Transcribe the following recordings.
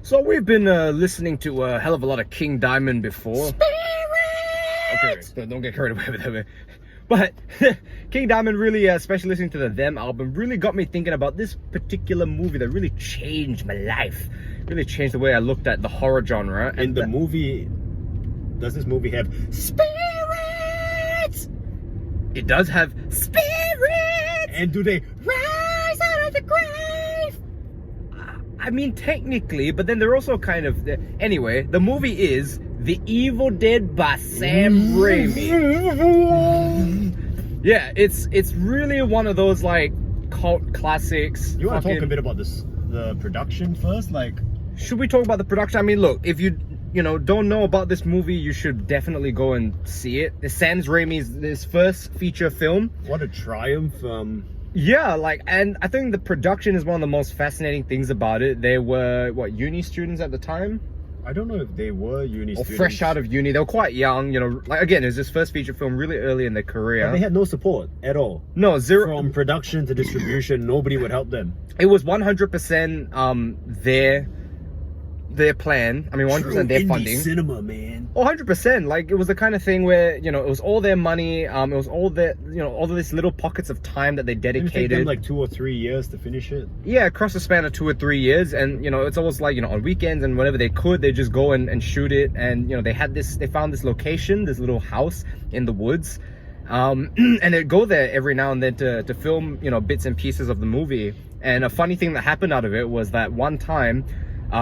So we've been listening to a hell of a lot of King Diamond before. Okay, so don't get carried away with that. But King Diamond really, especially listening to the Them album, really got me thinking about this particular movie that really changed my life. Really changed the way I looked at the horror genre. And the movie, does this movie have spirits? It does have spirits! And do they rise out of the grave? I mean, technically, but then they're also kind of... Anyway, the movie is The Evil Dead by Sam Raimi. Yeah, it's really one of those, like, cult classics. You want to talk a bit about this, the production first? Like, should we talk about the production? I mean, look, if you don't know about this movie, you should definitely go and see it. It's Sam Raimi's first feature film. What a triumph. Yeah, like, and I think the production is one of the most fascinating things about it. They were, what, uni students at the time? I don't know if they were uni or students. Fresh out of uni. They were quite young, like, again, it was his first feature film really early in their career. But they had no support at all. No, zero. From production to distribution, nobody would help them. It was 100% their plan. I mean, 100% their funding. Cinema, man. Oh, 100%. Like, it was the kind of thing where, it was all their money. It was all their, all of these little pockets of time that they dedicated. Did it take them like 2 or 3 years to finish it? Yeah, across the span of 2 or 3 years. And, it's almost like, on weekends and whenever they could, they just go and shoot it. And, they found this location, this little house in the woods. And they'd go there every now and then to film, bits and pieces of the movie. And a funny thing that happened out of it was that one time,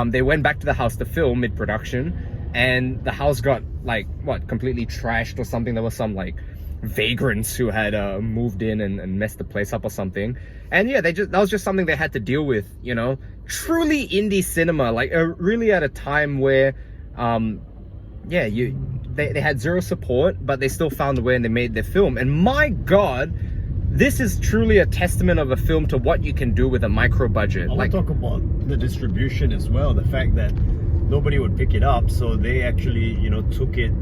they went back to the house to film mid-production, and the house got, like, completely trashed or something. There was some, like, vagrants who had moved in and messed the place up or something. And yeah, that was just something they had to deal with, Truly indie cinema, like, really at a time where, they had zero support, but they still found a way and they made their film. And my God, this is truly a testament of a film to what you can do with a micro budget. I want to talk about the distribution as well. The fact that nobody would pick it up, so they actually, took it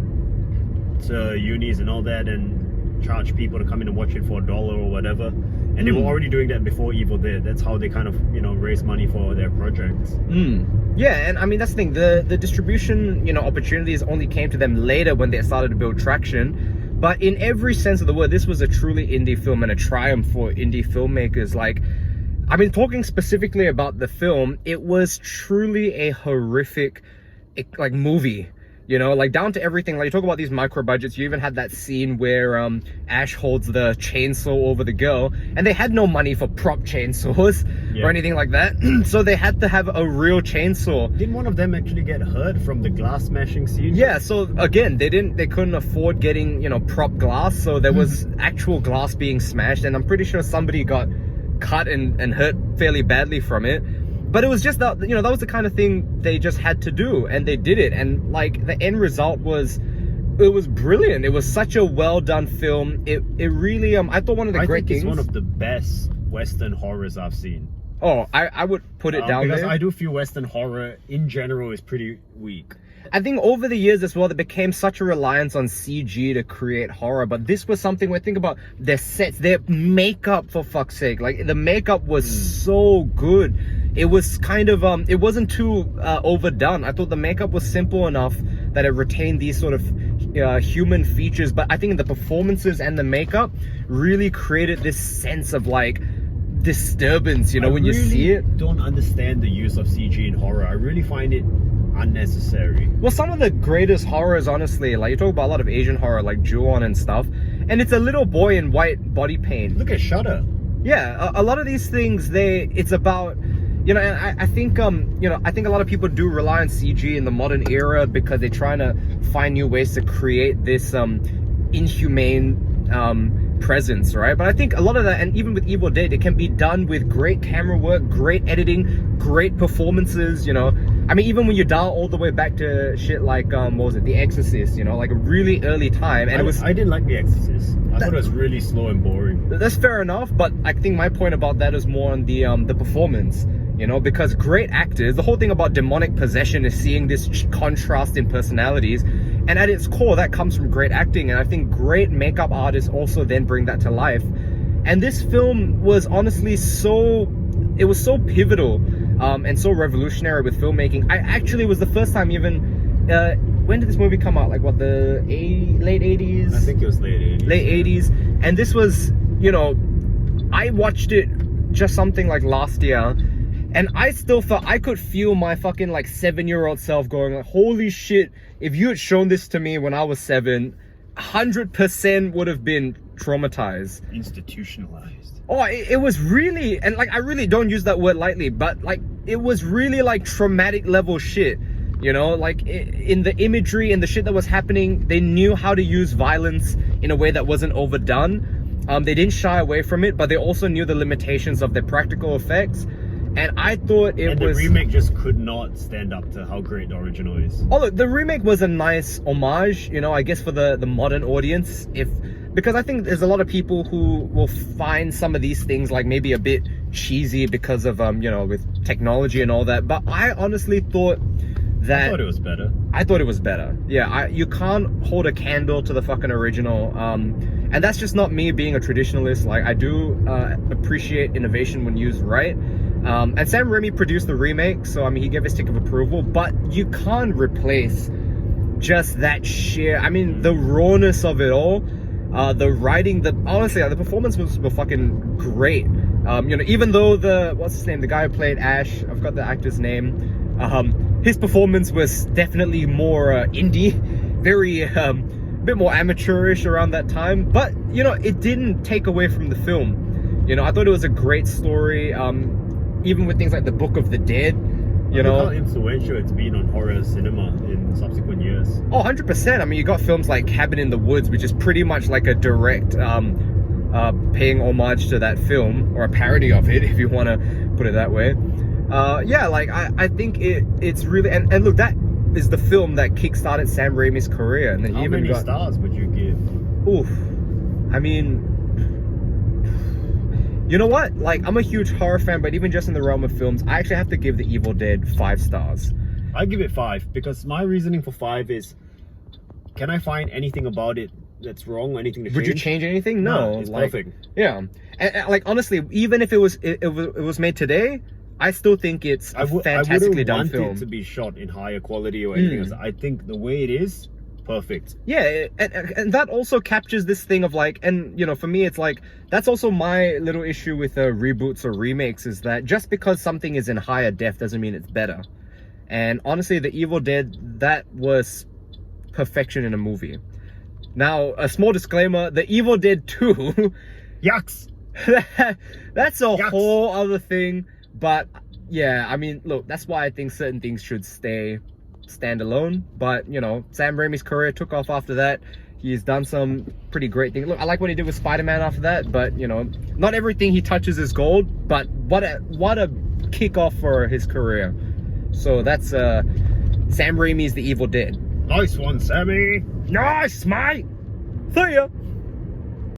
to unis and all that and charged people to come in and watch it for $1 or whatever. And they were already doing that before Evil Dead. That's how they kind of, raise money for their projects. Yeah, and I mean, that's the thing. The distribution, opportunities only came to them later when they started to build traction. But in every sense of the word, this was a truly indie film and a triumph for indie filmmakers. Like, I mean, talking specifically about the film, it was truly a horrific, like, movie. Like, down to everything. Like, you talk about these micro budgets. You even had that scene where Ash holds the chainsaw over the girl, and they had no money for prop chainsaws or anything like that. So they had to have a real chainsaw. Didn't one of them actually get hurt from the glass smashing scene? Yeah, so again, they couldn't afford getting, prop glass, so there was actual glass being smashed, and I'm pretty sure somebody got cut and hurt fairly badly from it. But it was just that, that was the kind of thing they just had to do, and they did it. And, like, the end result was brilliant. It was such a well done film. It really, I thought one of the great things. It's one of the best Western horrors I've seen. Oh, I would put it down because there. I do feel Western horror in general is pretty weak. I think over the years as well, there became such a reliance on CG to create horror. But this was something where, think about their sets, their makeup, for fuck's sake. Like, the makeup was so good. It was kind of, it wasn't too overdone. I thought the makeup was simple enough that it retained these sort of human features. But I think the performances and the makeup really created this sense of, like, disturbance, when you see it. I don't understand the use of CG in horror. I really find it unnecessary. Well, some of the greatest horrors, honestly, like, you talk about a lot of Asian horror, like Ju-on and stuff, and it's a little boy in white body paint. Look at Shudder. Yeah, a lot of these things, it's about, and I think, I think a lot of people do rely on CG in the modern era because they're trying to find new ways to create this inhumane presence, right? But I think a lot of that, and even with Evil Dead, it can be done with great camera work, great editing, great performances, I mean, even when you dial all the way back to shit like, what was it, The Exorcist, like a really early time. And I didn't like The Exorcist. I thought it was really slow and boring. That's fair enough, but I think my point about that is more on the performance. Because great actors, the whole thing about demonic possession is seeing this contrast in personalities, and at its core, that comes from great acting, and I think great makeup artists also then bring that to life. And this film was honestly so pivotal and so revolutionary with filmmaking. I actually was the first time even, when did this movie come out? Like what, the late 80s? I think it was late 80s. Late 80s. And this was, you know, I watched it just something like last year, and I still felt, I could feel my fucking like 7-year-old self going like, holy shit, if you had shown this to me when I was 7, 100% would have been traumatized. Institutionalized. Oh, it was really, and like I really don't use that word lightly, but like it was really like traumatic level shit. You know, like in the imagery and the shit that was happening, they knew how to use violence in a way that wasn't overdone. They didn't shy away from it, but they also knew the limitations of their practical effects. And I thought it was... the remake just could not stand up to how great the original is. Oh, look, the remake was a nice homage, you know, I guess for the modern audience. Because I think there's a lot of people who will find some of these things like maybe a bit cheesy because of, you know, with technology and all that. But I honestly thought that... I thought it was better. I thought it was better. Yeah, you can't hold a candle to the fucking original. And that's just not me being a traditionalist. Like, I do appreciate innovation when used right. And Sam Raimi produced the remake, so I mean, he gave his stick of approval, but you can't replace just that sheer, I mean, the rawness of it all, the writing, honestly, the performances were fucking great. You know, even though what's his name, the guy who played Ash, I've got the actor's name, his performance was definitely more indie, very, bit more amateurish around that time, but, you know, it didn't take away from the film. You know, I thought it was a great story, even with things like the Book of the Dead, you know. Look how influential it's been on horror cinema in subsequent years. Oh, 100%. I mean, you got films like Cabin in the Woods, which is pretty much like a direct paying homage to that film, or a parody of it, if you want to put it that way. Yeah, like, I think it's really... And look, that is the film that kickstarted Sam Raimi's career. And then how many stars would you give? Oof. I mean... You know what? Like, I'm a huge horror fan, but even just in the realm of films, I actually have to give The Evil Dead 5 stars. I give it 5 because my reasoning for 5 is, can I find anything about it that's wrong or anything to change? Would you change anything? No, it's like, perfect. Yeah, and like honestly, even if it was made today, I still think it's a fantastically done film. I wouldn't want it to be shot in higher quality or anything else. I think the way it is, perfect. Yeah, and that also captures this thing of like, and you know, for me it's like, that's also my little issue with reboots or remakes, is that just because something is in higher def doesn't mean it's better. And honestly, The Evil Dead, that was perfection in a movie. Now, a small disclaimer, The Evil Dead 2 yucks. That's a whole other thing. But yeah, I mean, look, that's why I think certain things should stand alone. But you know, Sam Raimi's career took off after that. He's done some pretty great things. Look, I like what he did with Spider-Man after that, but you know, not everything he touches is gold. But what a kickoff for his career. So that's Sam Raimi's The Evil Dead. Nice one, Sammy. Nice, mate. See ya.